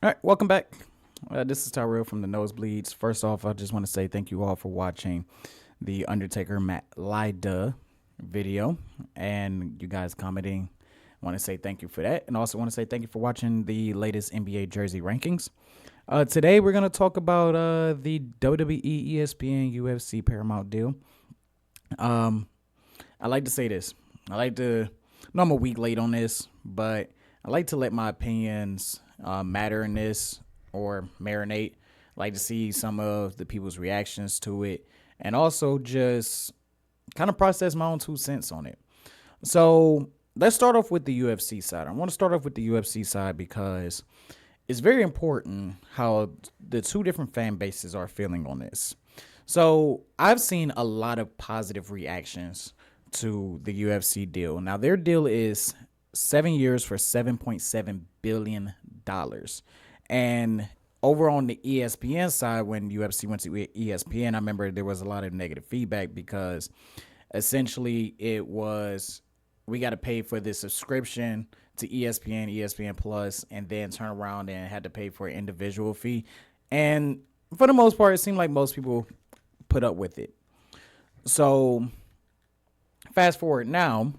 All right, welcome back. This is Tyrell from the Nosebleeds. First off, I just want to say thank you all for watching the Undertaker Matt Lyda video and you guys commenting. I want to say thank you for that. And also want to say thank you for watching the latest NBA jersey rankings. Today, we're going to talk about the WWE, ESPN, UFC Paramount deal. I like to say this. I know I'm a week late on this, but I like to let my opinions matter in this or marinate. I like to see some of the people's reactions to it and also just kind of process my own 2 cents on it. So let's start off with the UFC side. I want to start off with the UFC side because it's very important how the two different fan bases are feeling on this. So I've seen a lot of positive reactions to the UFC deal. Now their deal is 7 years for $7.7 billion. And over on the ESPN side, when UFC went to ESPN, I remember there was a lot of negative feedback because essentially it was we got to pay for this subscription to ESPN, ESPN Plus, and then turn around and had to pay for an individual fee. And for the most part, it seemed like most people put up with it. So fast forward now,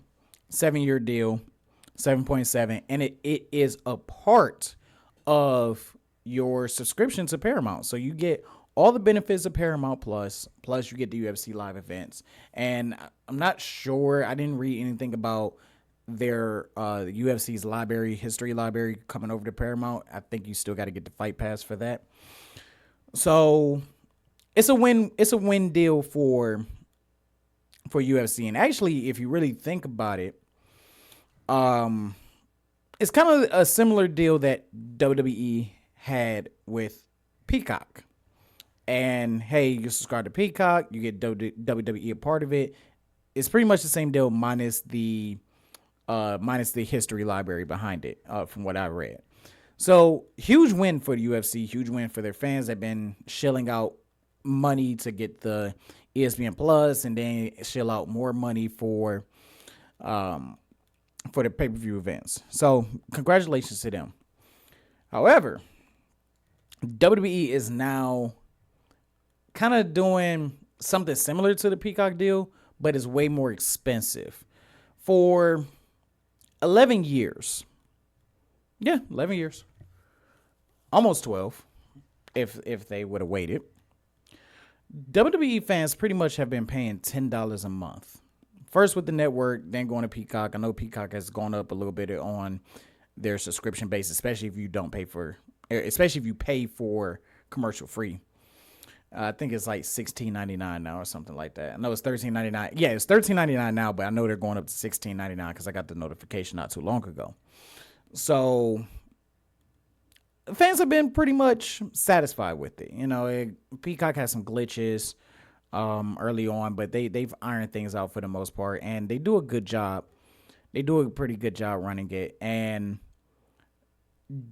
7-year deal, 7.7, and it is a part of your subscription to Paramount. So you get all the benefits of Paramount Plus you get the UFC live events. And I'm not sure, I didn't read anything about their UFC's history library coming over to Paramount. I think you still got to get the Fight Pass for that. So it's a win deal for UFC. And actually, if you really think about it, it's kind of a similar deal that WWE had with Peacock. And hey, you subscribe to Peacock, you get WWE a part of it. It's pretty much the same deal minus the history library behind it, from what I read. So huge win for the UFC, huge win for their fans that have been shelling out money to get the ESPN Plus and then shell out more money for the pay-per-view events. So congratulations to them. However, WWE is now kind of doing something similar to the Peacock deal, but it's way more expensive. For 11 years. Yeah, 11 years. Almost 12 if they would have waited. WWE fans pretty much have been paying $10 a month. First with the network, then going to Peacock. I know Peacock has gone up a little bit on their subscription base, especially if you pay for commercial free. I think it's like $16.99 now or something like that. I know it's $13.99. Yeah, it's $13.99 now, but I know they're going up to $16.99 because I got the notification not too long ago. So fans have been pretty much satisfied with it. Peacock has some glitches early on, but they've ironed things out for the most part, and they do a good job. They do a pretty good job running it. And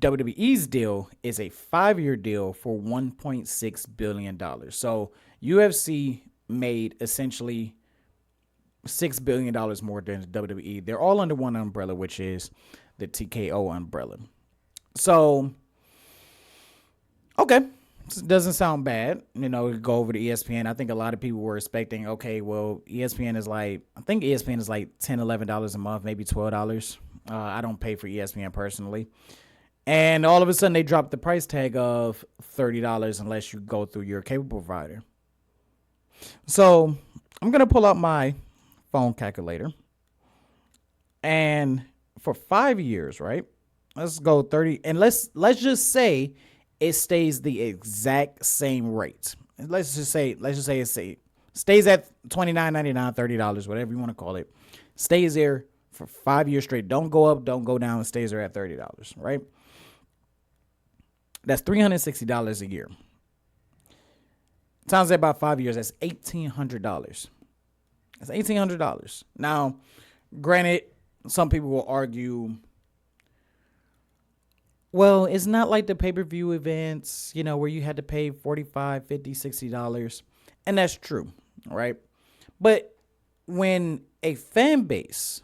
WWE's deal is a 5-year deal for $1.6 billion. So UFC made essentially $6 billion more than the WWE. They're all under one umbrella, which is the TKO umbrella. So, okay. Doesn't sound bad. Go over to ESPN. I think a lot of people were expecting, okay, well, ESPN is like $10, $11 a month, maybe $12. I don't pay for ESPN personally. And all of a sudden, they dropped the price tag of $30 unless you go through your cable provider. So I'm going to pull out my phone calculator. And for 5 years, right? Let's go 30. And let's just say it stays the exact same rate. Let's just say it stays at $29.99, $30, whatever you want to call it. Stays there for 5 years straight. Don't go up, don't go down. It stays there at $30, right? That's $360 a year. Times that by 5 years, that's $1,800. That's $1,800. Now, granted, some people will argue, well, it's not like the pay-per-view events, where you had to pay $45, $50, $60. And that's true, right? But when a fan base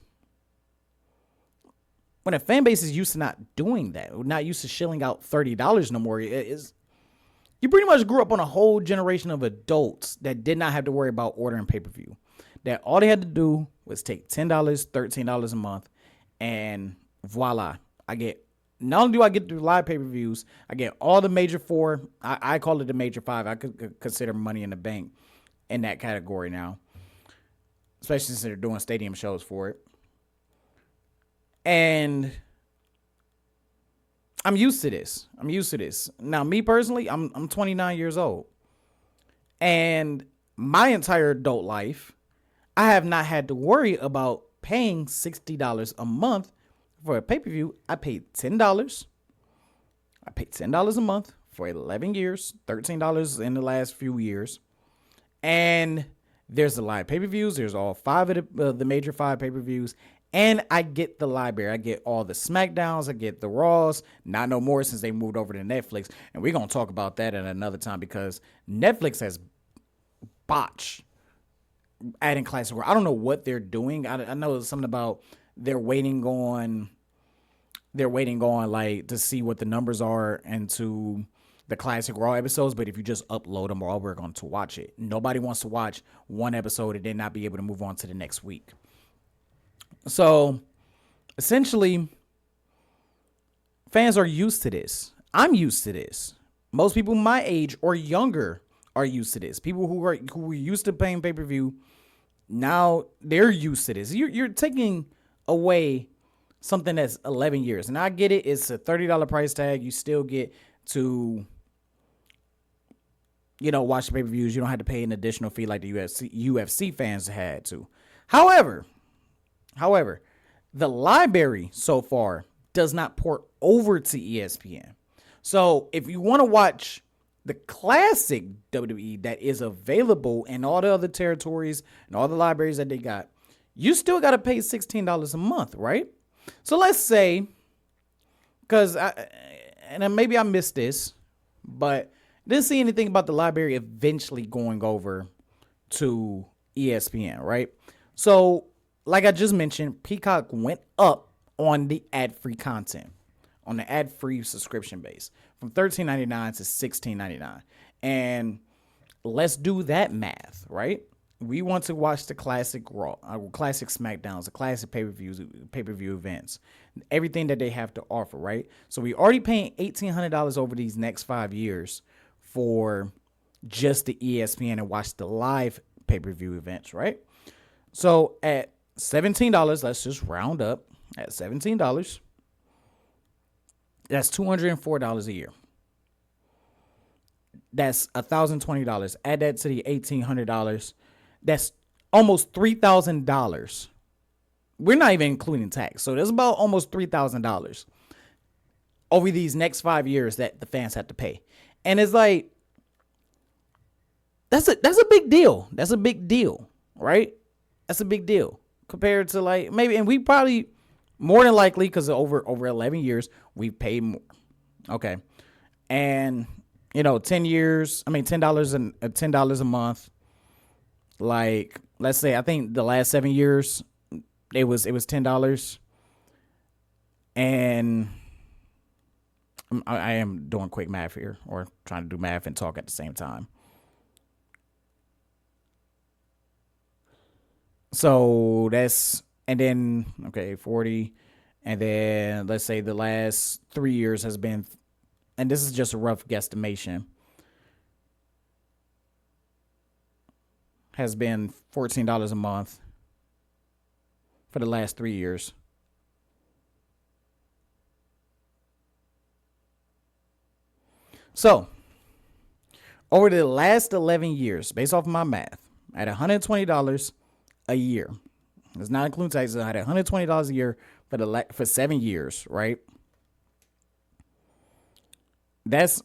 when a fan base is used to not doing that, not used to shelling out $30 no more, you pretty much grew up on a whole generation of adults that did not have to worry about ordering pay-per-view. That all they had to do was take $10, $13 a month, and voila, I get. Not only do I get the live pay-per-views, I get all the major four. I call it the major five. I could consider Money in the Bank in that category now, especially since they're doing stadium shows for it. And I'm used to this. Now, me personally, I'm 29 years old, and my entire adult life, I have not had to worry about paying $60 a month for a pay-per-view. I paid $10. I paid $10 a month for 11 years, $13 in the last few years. And there's the live pay-per-views. There's all five of the major five pay-per-views. And I get the library. I get all the SmackDowns. I get the Raws. Not no more since they moved over to Netflix. And we're going to talk about that at another time because Netflix has botched adding classic Raw. I don't know what they're doing. I know it's something about they're waiting on like to see what the numbers are into the classic Raw episodes, but if you just upload them all, we're going to watch it. Nobody wants to watch one episode and then not be able to move on to the next week. So essentially, fans are used to this. I'm used to this. Most people my age or younger are used to this. People who were used to paying pay-per-view, now they're used to this. You're taking away something that's 11 years. And I get it. It's a $30 price tag. You still get to, watch the pay-per-views. You don't have to pay an additional fee like the UFC fans had to. However, the library so far does not port over to ESPN. So if you want to watch the classic WWE that is available in all the other territories and all the libraries that they got, you still got to pay $16 a month, right? So let's say, and maybe I missed this, but didn't see anything about the library eventually going over to ESPN, right? So, like I just mentioned, Peacock went up on the ad-free content, on the ad-free subscription base, from $13.99 to $16.99. And let's do that math, right? We want to watch the classic Raw, classic SmackDowns, the classic pay-per-view events, everything that they have to offer, right? So we already paying $1,800 over these next 5 years for just the ESPN and watch the live pay-per-view events, right? So at $17, let's just round up. At $17, that's $204 a year. That's $1,020. Add that to the $1,800. That's almost $3,000. We're not even including tax. So there's about almost $3,000 over these next 5 years that the fans have to pay. And it's like, that's a big deal. That's a big deal, right? That's a big deal compared to like maybe, and we probably more than likely, because over 11 years, we've paid more. Okay. And, $10 a month. Like, let's say, I think the last 7 years, it was $10. And I am doing quick math here, or trying to do math and talk at the same time. So that's, and then, okay, 40. And then let's say the last 3 years has been, and this is just a rough guesstimation, has been $14 a month for the last 3 years. So, over the last 11 years, based off of my math, at $120 a year, it's not including taxes, at $120 a year for 7 years, right?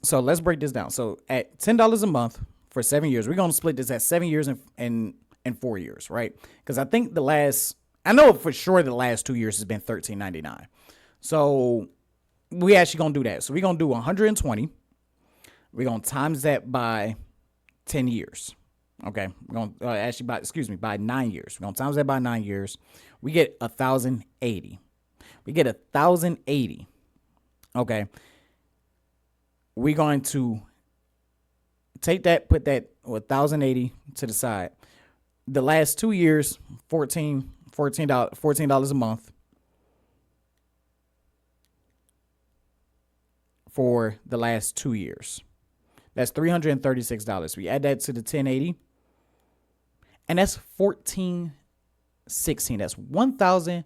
So let's break this down. So at $10 a month for 7 years, we're going to split this at 7 years and 4 years, right? Because I think I know for sure the last 2 years has been $13.99. So we actually going to do that. So we're going to do 120. We're going to times that by 10 years. Okay. We're going to by 9 years. We're going to times that by 9 years. We get 1,080. We get 1,080. Okay. We're going to take that, put that 1,080 to the side. The last 2 years, $14 a month for the last 2 years. That's $336. We add that to the 1080, and that's $1,416. That's $1,016.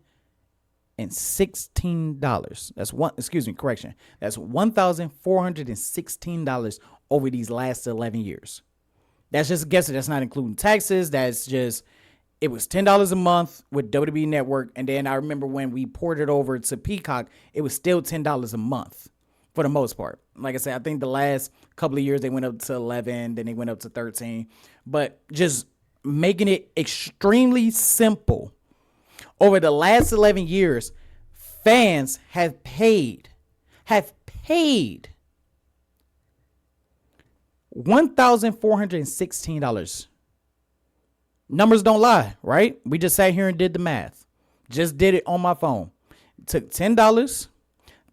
That's That's $1,416 over these last 11 years. That's just guessing. That's not including taxes. That's just, it was $10 a month with WWE Network. And then I remember when we ported over to Peacock, it was still $10 a month for the most part. Like I said, I think the last couple of years they went up to 11, then they went up to 13. But just making it extremely simple. Over the last 11 years, fans have paid $1,416. Numbers don't lie, right? We just sat here and did the math. Just did it on my phone. Took $10,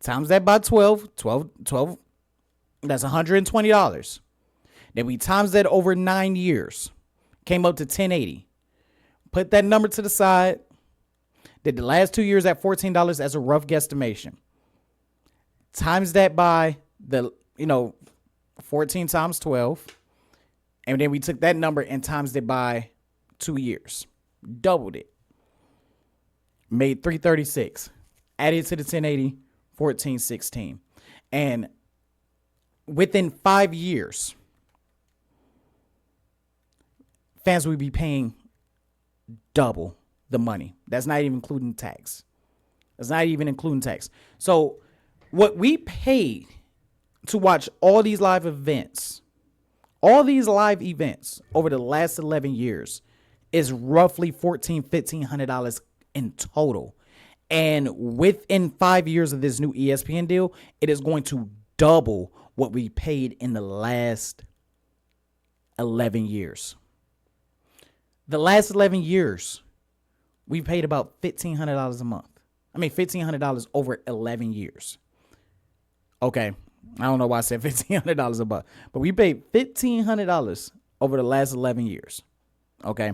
times that by 12, that's $120. Then we times that over 9 years. Came up to 1080. Put that number to the side. Did the last 2 years at $14 as a rough guesstimation. Times that by 14 times 12. And then we took that number and times it by 2 years. Doubled it. Made $336. Added to the 1080, $1,416. And within 5 years, fans will be paying double the money. That's not even including tax. So what we paid to watch all these live events over the last 11 years is roughly $1,500 in total. And within 5 years of this new ESPN deal, it is going to double what we paid in the last 11 years. The last 11 years, we paid about $1,500 a month. $1,500 over 11 years. Okay. I don't know why I said $1,500 a month, but we paid $1,500 over the last 11 years. Okay.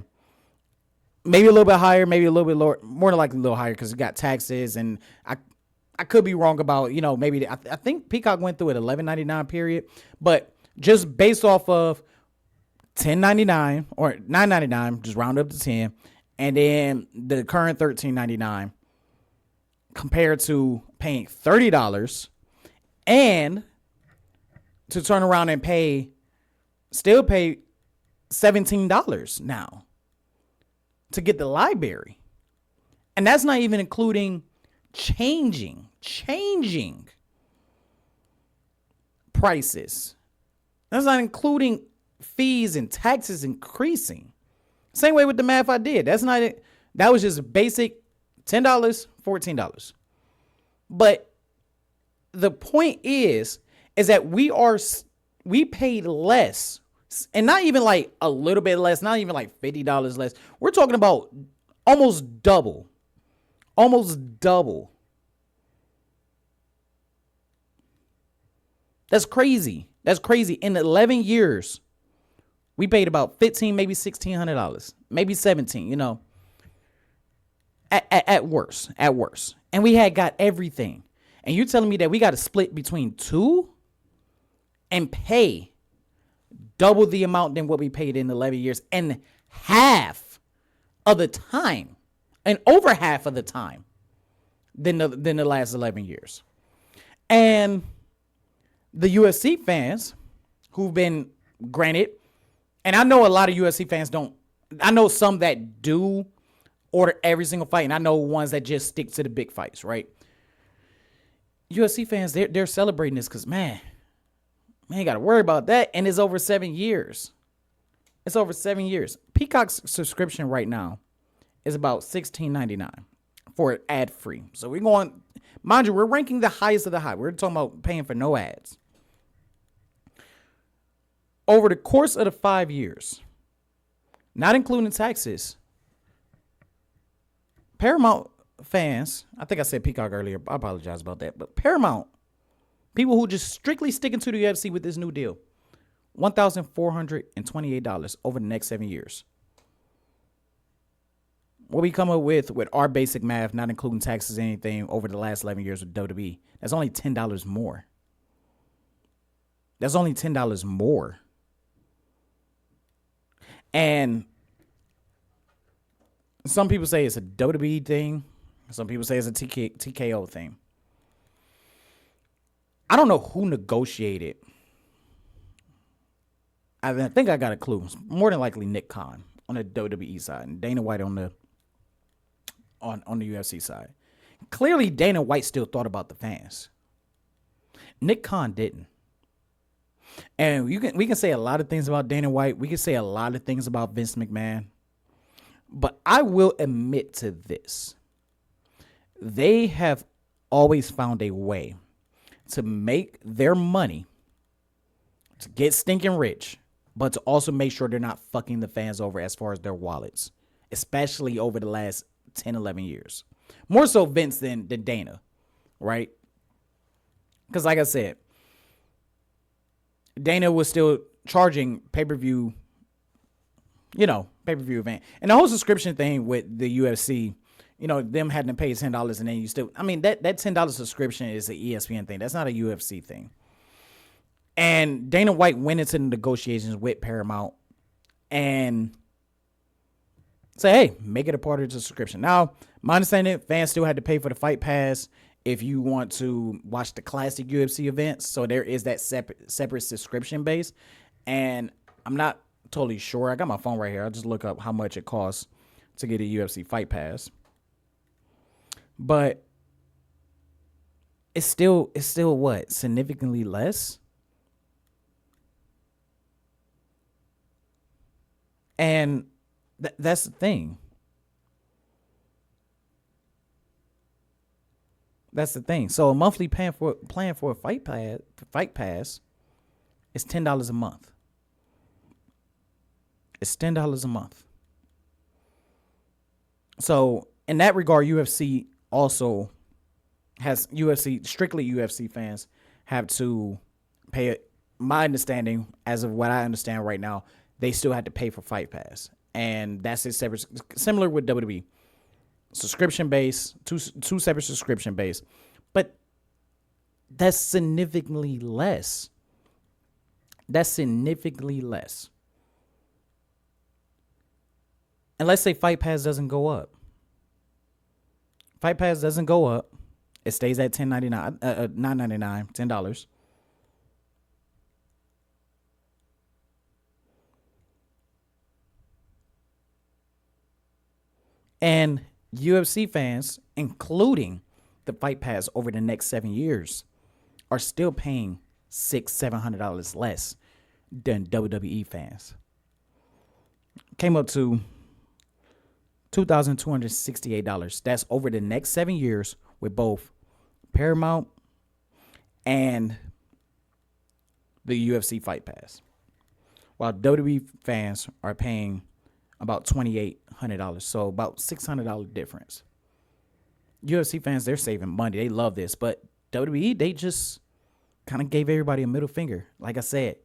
Maybe a little bit higher, maybe a little bit lower, more than likely a little higher because we got taxes, and I could be wrong about, maybe I think Peacock went through an $11.99 period, but just based off of $10.99 or $9.99, just round up to 10, and then the current $13.99 compared to paying $30 and to turn around and still pay $17 now to get the library. And that's not even including changing prices. That's not including fees and taxes increasing. Same way with the math I did. That's not it. That was just basic $10, $14. But the point is that we paid less, and not even like a little bit less, not even like $50 less. We're talking about almost double. That's crazy. In 11 years, we paid about $1,500, maybe $1,600, maybe $17, at worst. And we had got everything. And you're telling me that we got to split between two and pay double the amount than what we paid in 11 years, and half of the time, and over half of the time than the last 11 years. And the UFC fans who've been granted, and I know a lot of UFC fans don't, I know some that do order every single fight, and I know ones that just stick to the big fights, right? UFC fans, they're celebrating this because, man, ain't got to worry about that. And it's over 7 years. Peacock's subscription right now is about $16.99 for ad-free. So we're going, mind you, we're ranking the highest of the high. We're talking about paying for no ads. Over the course of the 5 years, not including taxes, Paramount fans, I think I said Peacock earlier. I apologize about that. But Paramount, people who just strictly sticking to the UFC with this new deal, $1,428 over the next 7 years. What we come up with our basic math, not including taxes or anything, over the last 11 years with WWE, that's only $10 more. That's only $10 more. And some people say it's a WWE thing. Some people say it's a TKO thing. I don't know who negotiated. I think I got a clue. More than likely Nick Khan on the WWE side and Dana White on the UFC side. Clearly Dana White still thought about the fans. Nick Khan didn't. And we can say a lot of things about Dana White. We can say a lot of things about Vince McMahon. But I will admit to this. They have always found a way to make their money, to get stinking rich, but to also make sure they're not fucking the fans over as far as their wallets, especially over the last 10, 11 years. More so Vince than Dana, right? Because like I said, Dana was still charging pay-per-view, pay-per-view event. And the whole subscription thing with the UFC, them having to pay $10 and then you still, that $10 subscription is an ESPN thing. That's not a UFC thing. And Dana White went into the negotiations with Paramount and say, hey, make it a part of the subscription. Now, my understanding, fans still had to pay for the Fight Pass if you want to watch the classic UFC events. So there is that separate subscription base. And I'm not totally sure. I got my phone right here. I'll just look up how much it costs to get a UFC Fight Pass. But it's still what? Significantly less? And that's the thing. That's the thing. So a monthly plan for a fight pass is $10 a month. It's $10 a month. So in that regard, UFC also has strictly UFC fans have to pay it. My understanding, as of what I understand right now, they still had to pay for Fight Pass. And that's a separate, similar with WWE. Subscription base, two separate subscription base. But that's significantly less. That's significantly less. And let's say Fight Pass doesn't go up. Fight Pass doesn't go up. It stays at $9.99, $10. And UFC fans, including the Fight Pass over the next 7 years, are still paying $600-$700 less than WWE fans. Came up to $2,268. That's over the next 7 years with both Paramount and the UFC Fight Pass. While WWE fans are paying about $2,800, so about $600 difference. UFC fans, they're saving money. They love this, but WWE, they just kind of gave everybody a middle finger. Like I said,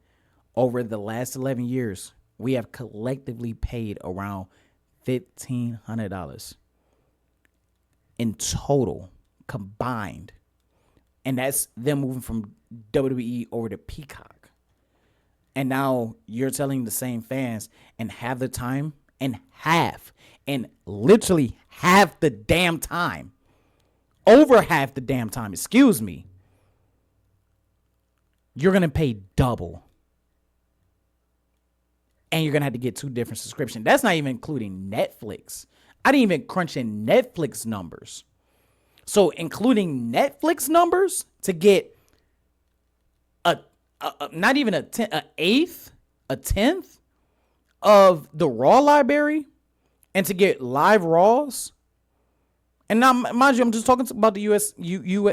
over the last 11 years, we have collectively paid around $1,500 in total combined, and that's them moving from WWE over to Peacock. And now you're telling the same fans and half the time, and literally half the damn time, over half the damn time, excuse me, you're going to pay double. And you're going to have to get two different subscriptions. That's not even including Netflix. I didn't even crunch in Netflix numbers. So including Netflix numbers to get not even an eighth, a tenth of the Raw library, and to get live Raws. And now, mind you, I'm just talking about the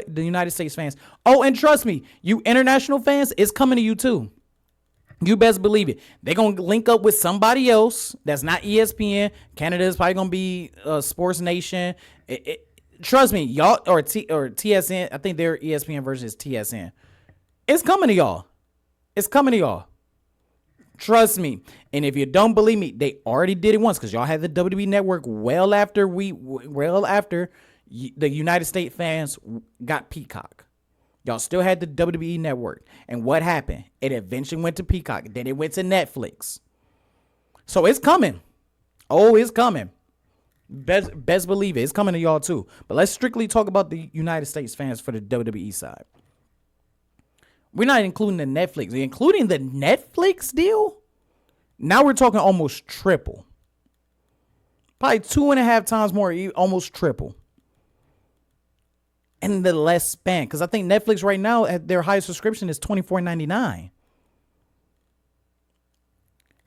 the United States fans. Oh, and trust me, you international fans, it's coming to you too. You best believe it. They're going to link up with somebody else that's not ESPN. Canada is probably going to be Sports Nation. Trust me, y'all or TSN. I think their ESPN version is TSN. It's coming to y'all. It's coming to y'all. Trust me. And if you don't believe me, they already did it once because y'all had the WWE Network well after the United States fans got Peacock. Y'all still had the WWE Network. And what happened? It eventually went to Peacock. Then it went to Netflix. So it's coming. Oh, it's coming. Best believe it. It's coming to y'all too. But let's strictly talk about the United States fans for the WWE side. We're not including the Netflix. Including the Netflix deal, now we're talking almost triple. Probably 2.5 times more, almost triple. And the less span. Because I think Netflix right now, at their highest subscription is $24.99.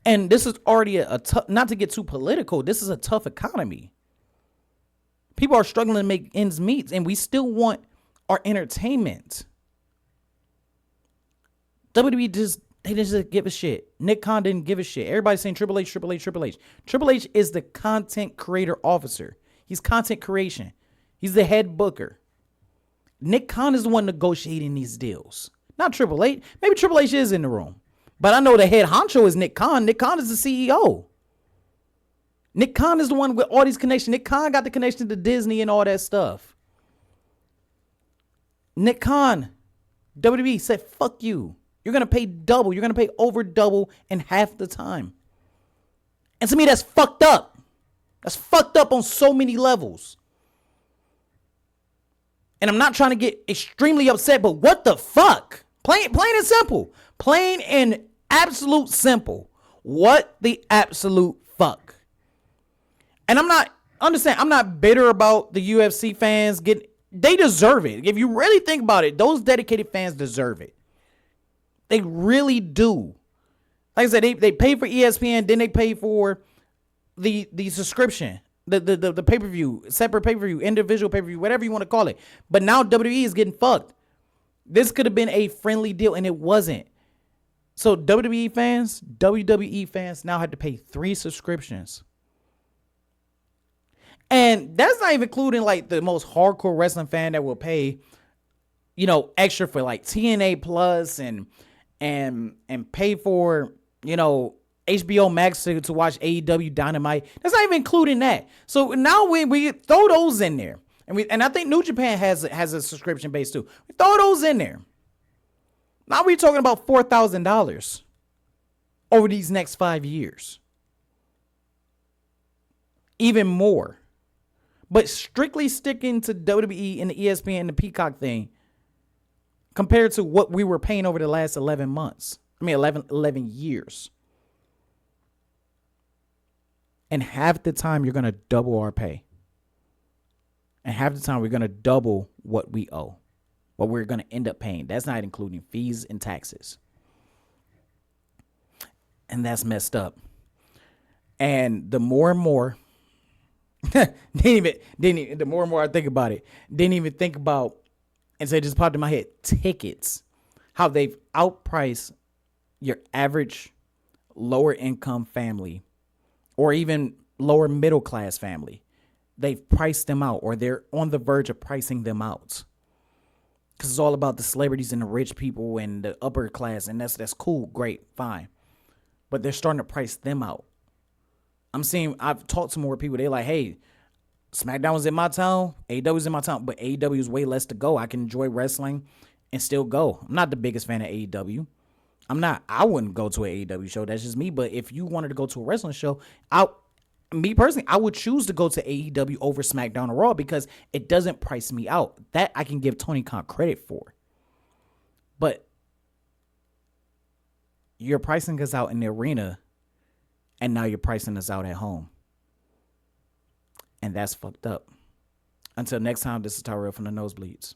And this is already a tough, not to get too political, this is a tough economy. People are struggling to make ends meet, and we still want our entertainment. WWE they just give a shit. Nick Khan didn't give a shit. Everybody's saying Triple H, Triple H, Triple H. Triple H is the content creator officer. He's content creation. He's the head booker. Nick Khan is the one negotiating these deals, not Triple H. Maybe Triple H is in the room, but I know the head honcho is Nick Khan. Nick Khan is the CEO. Nick Khan is the one with all these connections. Nick Khan got the connection to Disney and all that stuff. Nick Khan, WWE said, fuck you. You're going to pay double. You're going to pay over double in half the time. And to me, that's fucked up. That's fucked up on so many levels. And I'm not trying to get extremely upset, but what the fuck? Plain and simple. Plain and absolute simple. What the absolute fuck? And I'm not bitter about the UFC fans they deserve it. If you really think about it, those dedicated fans deserve it. They really do. Like I said, they pay for ESPN, then they pay for the subscription, the pay-per-view, separate pay-per-view, individual pay-per-view, whatever you want to call it. But now WWE is getting fucked. This could have been a friendly deal, and it wasn't. So WWE fans now had to pay 3 subscriptions. And that's not even including like the most hardcore wrestling fan that will pay, extra for like TNA Plus and pay for, HBO Max to watch AEW Dynamite. That's not even including that. So now we throw those in there. And I think New Japan has a subscription base too. We throw those in there. Now we're talking about $4,000 over these next 5 years. Even more. But strictly sticking to WWE and the ESPN and the Peacock thing compared to what we were paying over the last 11 years. And half the time you're going to double our pay. And half the time we're going to double what we owe. What we're going to end up paying. That's not including fees and taxes. And that's messed up. And the more and more the more and more I think about it, didn't even think about, and so it just popped in my head, tickets, how they've outpriced your average lower income family or even lower middle class family. They've priced them out, or they're on the verge of pricing them out. Because it's all about the celebrities and the rich people and the upper class, and that's cool, great, fine. But they're starting to price them out. I've talked to more people. They're like, hey, SmackDown was in my town. AEW was in my town. But AEW is way less to go. I can enjoy wrestling and still go. I'm not the biggest fan of AEW. I wouldn't go to an AEW show. That's just me. But if you wanted to go to a wrestling show, me personally, I would choose to go to AEW over SmackDown or Raw because it doesn't price me out. That I can give Tony Khan credit for. But you're pricing us out in the arena, and now you're pricing us out at home. And that's fucked up. Until next time, this is Tyrell from the Nosebleeds.